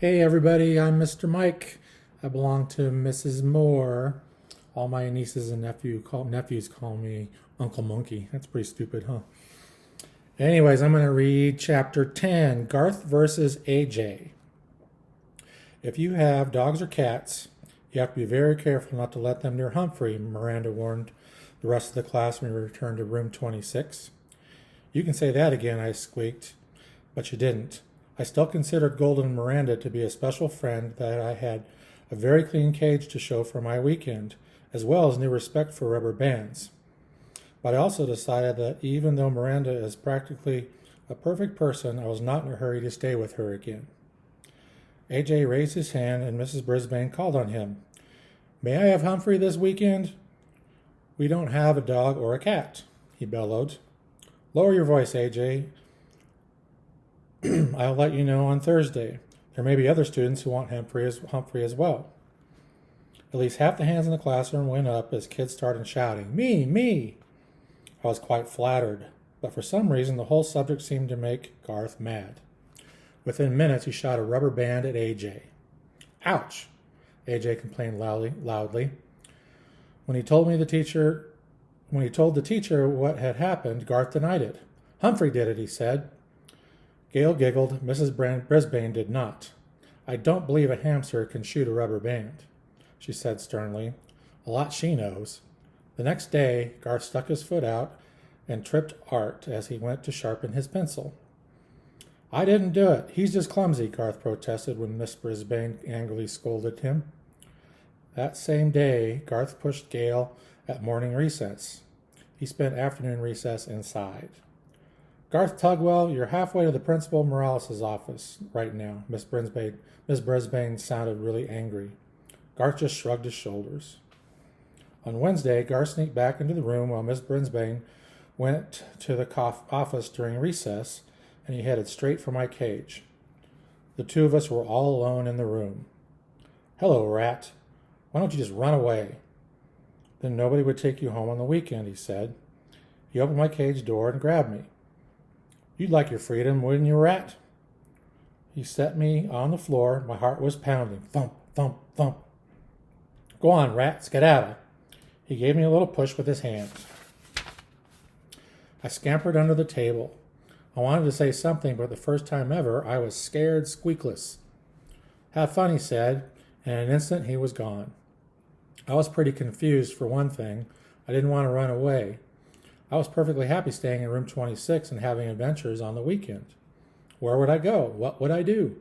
Hey everybody, I'm Mr. Mike. I belong to Mrs. Moore. All my nieces and nephews call me Uncle Monkey. That's pretty stupid, huh? Anyways, I'm going to read chapter 10, Garth versus AJ. If you have dogs or cats, you have to be very careful not to let them near Humphrey, Miranda warned the rest of the class when we returned to room 26. You can say that again, I squeaked, but you didn't. I still considered Golden Miranda to be a special friend that I had a very clean cage to show for my weekend, as well as new respect for rubber bands. But I also decided that even though Miranda is practically a perfect person, I was not in a hurry to stay with her again. AJ raised his hand and Mrs. Brisbane called on him. May I have Humphrey this weekend? We don't have a dog or a cat, he bellowed. Lower your voice, AJ. I'll let you know on Thursday. There may be other students who want Humphrey as well. At least half the hands in the classroom went up as kids started shouting, Me, me! I was quite flattered, but for some reason the whole subject seemed to make Garth mad. Within minutes he shot a rubber band at AJ. Ouch! AJ complained loudly. When he told the teacher what had happened, Garth denied it. Humphrey did it, he said. Gail giggled. Mrs. Brisbane did not. I don't believe a hamster can shoot a rubber band, she said sternly. A lot she knows. The next day, Garth stuck his foot out and tripped Art as he went to sharpen his pencil. I didn't do it. He's just clumsy, Garth protested when Miss Brisbane angrily scolded him. That same day, Garth pushed Gail at morning recess. He spent afternoon recess inside. Garth Tugwell, you're halfway to the Principal Morales' office right now. Miss Brisbane sounded really angry. Garth just shrugged his shoulders. On Wednesday, Garth sneaked back into the room while Miss Brisbane went to the office during recess, and he headed straight for my cage. The two of us were all alone in the room. Hello, Rat. Why don't you just run away? Then nobody would take you home on the weekend, he said. He opened my cage door and grabbed me. You'd like your freedom, wouldn't you, Rat? He set me on the floor. My heart was pounding. Thump, thump, thump. Go on, Rat, skedaddle. He gave me a little push with his hand. I scampered under the table. I wanted to say something, but the first time ever, I was scared squeakless. Have fun, he said, and in an instant he was gone. I was pretty confused, for one thing. I didn't want to run away. I was perfectly happy staying in room 26 and having adventures on the weekend. Where would I go? What would I do?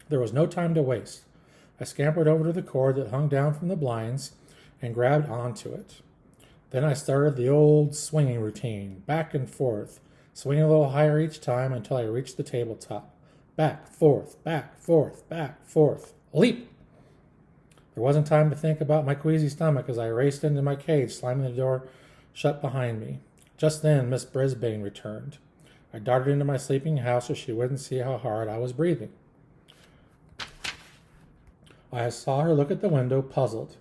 There was no time to waste. I scampered over to the cord that hung down from the blinds and grabbed onto it. Then I started the old swinging routine, back and forth, swinging a little higher each time until I reached the tabletop. Back, forth, back, forth, back, forth. Leap! There wasn't time to think about my queasy stomach as I raced into my cage, slamming the door shut behind me. Just then, Miss Brisbane returned. I darted into my sleeping house so she wouldn't see how hard I was breathing. I saw her look at the window, puzzled.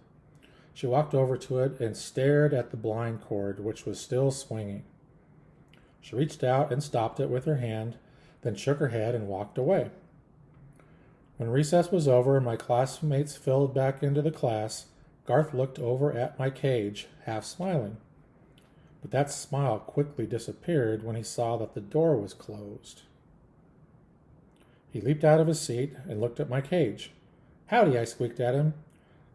She walked over to it and stared at the blind cord, which was still swinging. She reached out and stopped it with her hand, then shook her head and walked away. When recess was over and my classmates filed back into the class, Garth looked over at my cage, half smiling. But that smile quickly disappeared when he saw that the door was closed. He leaped out of his seat and looked at my cage. Howdy, I squeaked at him.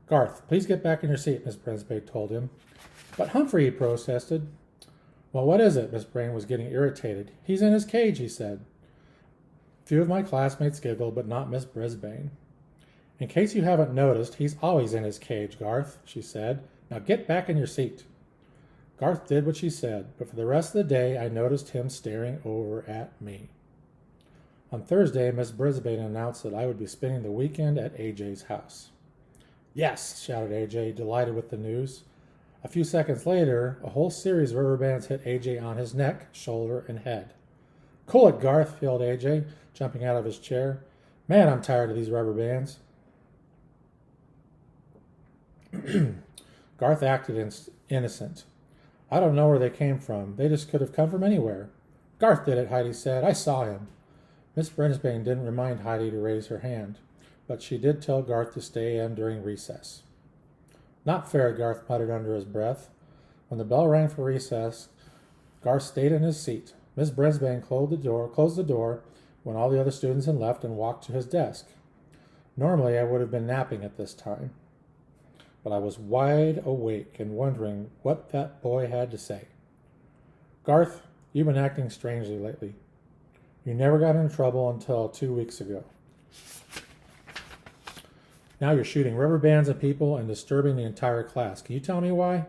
Garth, please get back in your seat, Miss Brisbane told him. But Humphrey, he protested. Well, what is it? Miss Brain was getting irritated. He's in his cage, he said. Few of my classmates giggled, but not Miss Brisbane. In case you haven't noticed, he's always in his cage, Garth, she said. Now get back in your seat. Garth did what she said, but for the rest of the day I noticed him staring over at me. On Thursday, Miss Brisbane announced that I would be spending the weekend at AJ's house. Yes, shouted AJ, delighted with the news. A few seconds later, a whole series of rubber bands hit AJ on his neck, shoulder, and head. Cool it, Garth, yelled AJ, jumping out of his chair. Man, I'm tired of these rubber bands. Garth acted innocent. I don't know where they came from. They just could have come from anywhere. Garth did it, Heidi said. I saw him. Miss Brisbane didn't remind Heidi to raise her hand. but she did tell Garth to stay in during recess. Not fair, Garth muttered under his breath. When the bell rang for recess, Garth stayed in his seat. Miss Brisbane closed the door when all the other students had left and walked to his desk. Normally, I would have been napping at this time, but I was wide awake and wondering what that boy had to say. Garth, you've been acting strangely lately. You never got into trouble until 2 weeks ago. Now you're shooting rubber bands at people and disturbing the entire class. Can you tell me why?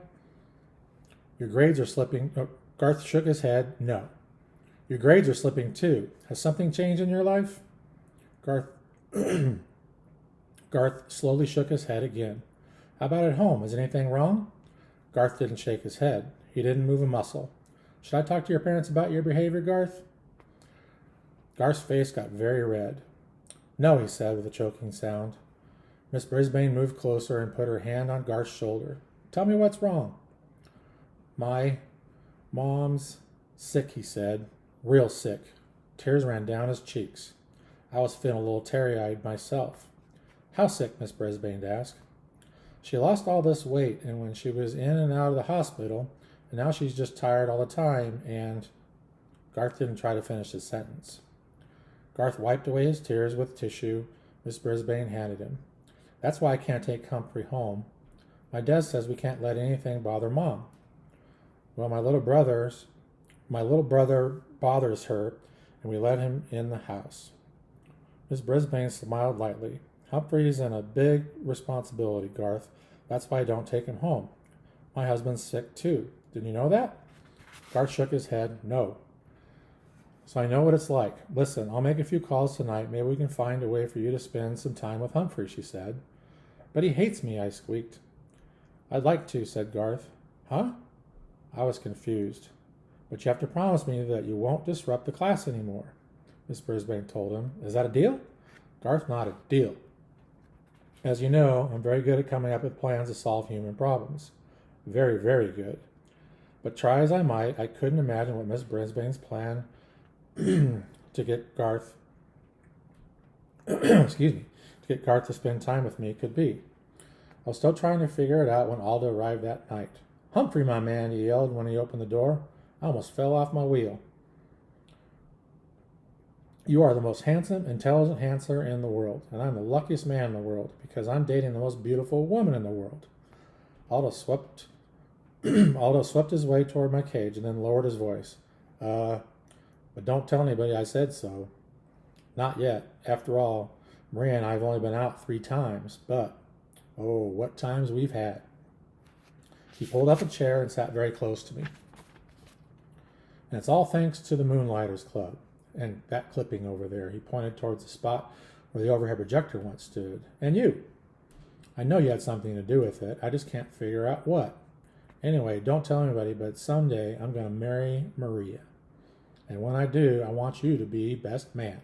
Your grades are slipping. Oh, Garth shook his head. No. Your grades are slipping too. Has something changed in your life? Garth slowly shook his head again. How about at home? Is anything wrong? Garth didn't shake his head. He didn't move a muscle. Should I talk to your parents about your behavior, Garth? Garth's face got very red. No, he said with a choking sound. Miss Brisbane moved closer and put her hand on Garth's shoulder. Tell me what's wrong. My mom's sick, he said. Real sick. Tears ran down his cheeks. I was feeling a little teary-eyed myself. How sick? Miss Brisbane asked. She lost all this weight, and when she was in and out of the hospital, and now she's just tired all the time, and... Garth didn't try to finish his sentence. Garth wiped away his tears with tissue Miss Brisbane handed him. That's why I can't take Humphrey home. My dad says we can't let anything bother Mom. Well, my little brother bothers her, and we let him in the house. Miss Brisbane smiled lightly. Humphrey's in a big responsibility, Garth. That's why I don't take him home. My husband's sick too. Didn't you know that? Garth shook his head. No. So I know what it's like. Listen, I'll make a few calls tonight. Maybe we can find a way for you to spend some time with Humphrey, she said. But he hates me, I squeaked. I'd like to, said Garth. Huh? I was confused. But you have to promise me that you won't disrupt the class anymore, Miss Brisbane told him. Is that a deal? Garth nodded. Deal. As you know, I'm very good at coming up with plans to solve human problems. Very, very good. But try as I might, I couldn't imagine what Miss Brisbane's plan to get Garth to get Garth to spend time with me could be. I was still trying to figure it out when Aldo arrived that night. Humphrey, my man, he yelled when he opened the door. I almost fell off my wheel. You are the most handsome, intelligent hamster in the world, and I'm the luckiest man in the world because I'm dating the most beautiful woman in the world. Aldo swept his way toward my cage and then lowered his voice. But don't tell anybody I said so. Not yet. After all, Maria and I have only been out 3 times, but, oh, what times we've had. He pulled up a chair and sat very close to me. And it's all thanks to the Moonlighters Club. And that clipping over there, he pointed towards the spot where the overhead projector once stood. And you. I know you had something to do with it. I just can't figure out what. Anyway, don't tell anybody, but someday I'm going to marry Maria. And when I do, I want you to be best man.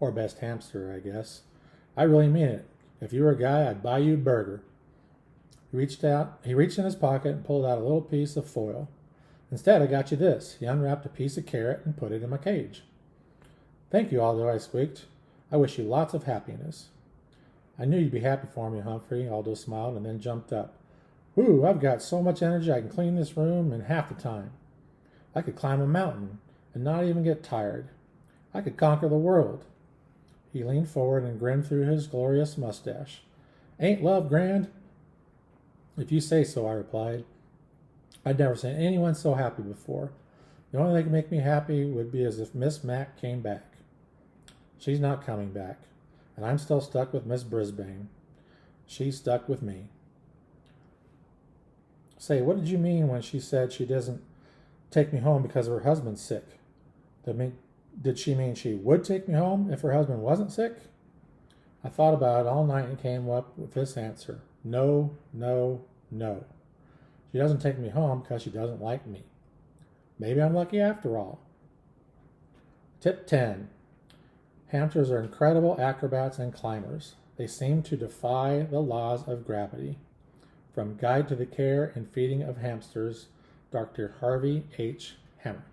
Or best hamster, I guess. I really mean it. If you were a guy, I'd buy you a burger. He reached in his pocket and pulled out a little piece of foil. Instead, I got you this. He unwrapped a piece of carrot and put it in my cage. Thank you, Aldo, I squeaked. I wish you lots of happiness. I knew you'd be happy for me, Humphrey, Aldo smiled and then jumped up. Whoo, I've got so much energy I can clean this room in half the time. I could climb a mountain and not even get tired. I could conquer the world. He leaned forward and grinned through his glorious mustache. Ain't love grand? If you say so, I replied. I'd never seen anyone so happy before. The only thing that could make me happy would be as if Miss Mac came back. She's not coming back, and I'm still stuck with Miss Brisbane. She's stuck with me. Say, what did you mean when she said she doesn't take me home because her husband's sick? Did she mean she would take me home if her husband wasn't sick? I thought about it all night and came up with this answer. No, no, no. She doesn't take me home because she doesn't like me. Maybe I'm lucky after all. Tip 10. Hamsters are incredible acrobats and climbers. They seem to defy the laws of gravity. From Guide to the Care and Feeding of Hamsters, Dr. Harvey H. Hammer.